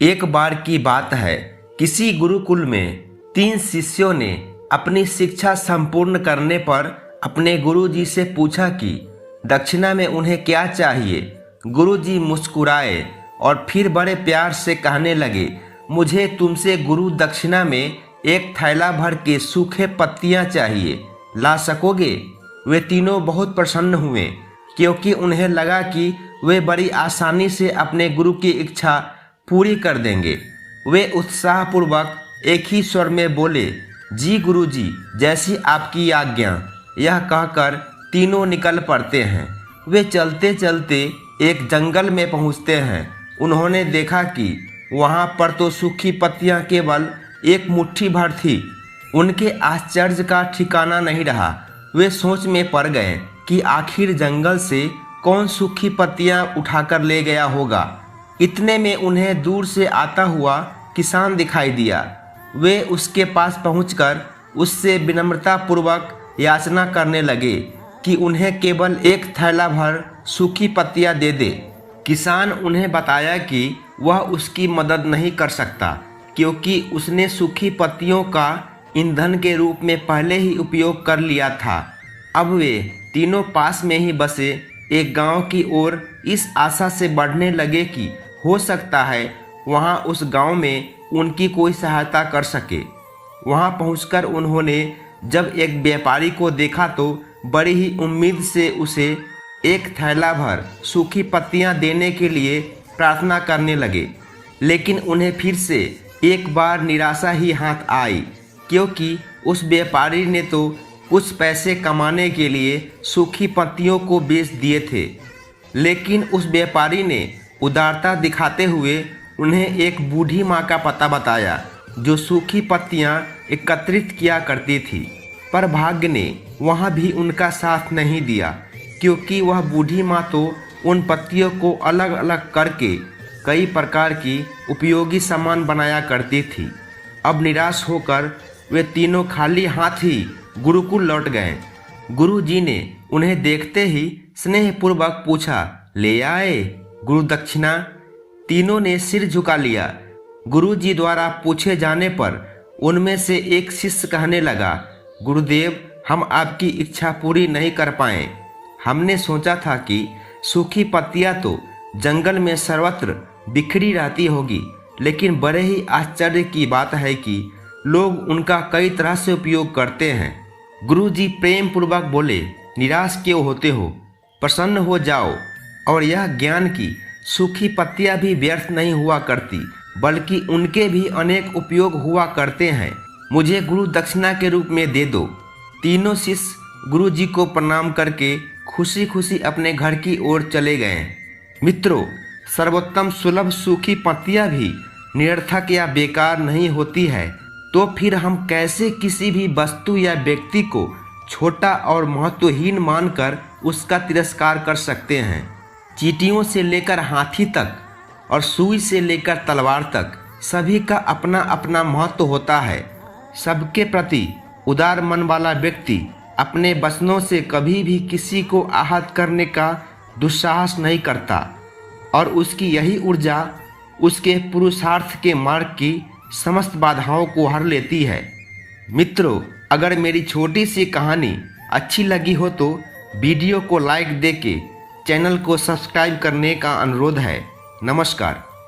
एक बार की बात है, किसी गुरुकुल में 3 शिष्यों ने अपनी शिक्षा संपूर्ण करने पर अपने गुरुजी से पूछा कि दक्षिणा में उन्हें क्या चाहिए। गुरुजी मुस्कुराए और फिर बड़े प्यार से कहने लगे, मुझे तुमसे गुरु दक्षिणा में एक थैला भर के सूखे पत्तियां चाहिए, ला सकोगे? वे तीनों बहुत प्रसन्न हुए, क्योंकि उन्हें लगा कि वे बड़ी आसानी से अपने गुरु की इच्छा पूरी कर देंगे। वे उत्साहपूर्वक एक ही स्वर में बोले, जी गुरुजी, जैसी आपकी आज्ञा। यह कहकर तीनों निकल पड़ते हैं। वे चलते चलते एक जंगल में पहुंचते हैं। उन्होंने देखा कि वहां पर तो सूखी पत्तियां केवल एक मुट्ठी भर थी। उनके आश्चर्य का ठिकाना नहीं रहा। वे सोच में पड़ गए कि आखिर जंगल से कौन सूखी पत्तियां उठाकर ले गया होगा। इतने में उन्हें दूर से आता हुआ किसान दिखाई दिया। वे उसके पास पहुंचकर उससे विनम्रतापूर्वक याचना करने लगे कि उन्हें केवल एक थैला भर सूखी पत्तियां दे दे। किसान उन्हें बताया कि वह उसकी मदद नहीं कर सकता, क्योंकि उसने सूखी पत्तियों का ईंधन के रूप में पहले ही उपयोग कर लिया था। अब वे तीनों पास में ही बसे एक गांव की ओर इस आशा से बढ़ने लगे कि हो सकता है वहां उस गांव में उनकी कोई सहायता कर सके। वहां पहुंचकर उन्होंने जब एक व्यापारी को देखा तो बड़ी ही उम्मीद से उसे एक थैला भर सूखी पत्तियां देने के लिए प्रार्थना करने लगे। लेकिन उन्हें फिर से एक बार निराशा ही हाथ आई, क्योंकि उस व्यापारी ने तो कुछ पैसे कमाने के लिए सूखी पत्तियों को बेच दिए थे। लेकिन उस व्यापारी ने उदारता दिखाते हुए उन्हें एक बूढ़ी माँ का पता बताया, जो सूखी पत्तियाँ एकत्रित किया करती थी। पर भाग्य ने वहाँ भी उनका साथ नहीं दिया, क्योंकि वह बूढ़ी माँ तो उन पत्तियों को अलग अलग करके कई प्रकार की उपयोगी सामान बनाया करती थी। अब निराश होकर वे तीनों खाली हाथ ही गुरुकुल लौट गए। गुरु जी ने उन्हें देखते ही स्नेहपूर्वक पूछा, ले आए गुरु दक्षिणा? तीनों ने सिर झुका लिया। गुरु जी द्वारा पूछे जाने पर उनमें से एक शिष्य कहने लगा, गुरुदेव, हम आपकी इच्छा पूरी नहीं कर पाए। हमने सोचा था कि सूखी पत्तियां तो जंगल में सर्वत्र बिखरी रहती होगी, लेकिन बड़े ही आश्चर्य की बात है कि लोग उनका कई तरह से उपयोग करते हैं। गुरु जी प्रेम पूर्वक बोले, निराश क्यों होते हो, प्रसन्न हो जाओ। और यह ज्ञान की सूखी पत्तियां भी व्यर्थ नहीं हुआ करती, बल्कि उनके भी अनेक उपयोग हुआ करते हैं। मुझे गुरु दक्षिणा के रूप में दे दो। तीनों शिष्य गुरु जी को प्रणाम करके खुशी खुशी अपने घर की ओर चले गए। मित्रों, सर्वोत्तम सुलभ सूखी पत्तियां भी निरर्थक या बेकार नहीं होती है, तो फिर हम कैसे किसी भी वस्तु या व्यक्ति को छोटा और महत्वहीन मानकर उसका तिरस्कार कर सकते हैं। चींटियों से लेकर हाथी तक और सुई से लेकर तलवार तक सभी का अपना अपना महत्व होता है। सबके प्रति उदार मन वाला व्यक्ति अपने वचनों से कभी भी किसी को आहत करने का दुस्साहस नहीं करता, और उसकी यही ऊर्जा उसके पुरुषार्थ के मार्ग की समस्त बाधाओं को हर लेती है। मित्रों, अगर मेरी छोटी सी कहानी अच्छी लगी हो तो वीडियो को लाइक देके चैनल को सब्सक्राइब करने का अनुरोध है। नमस्कार।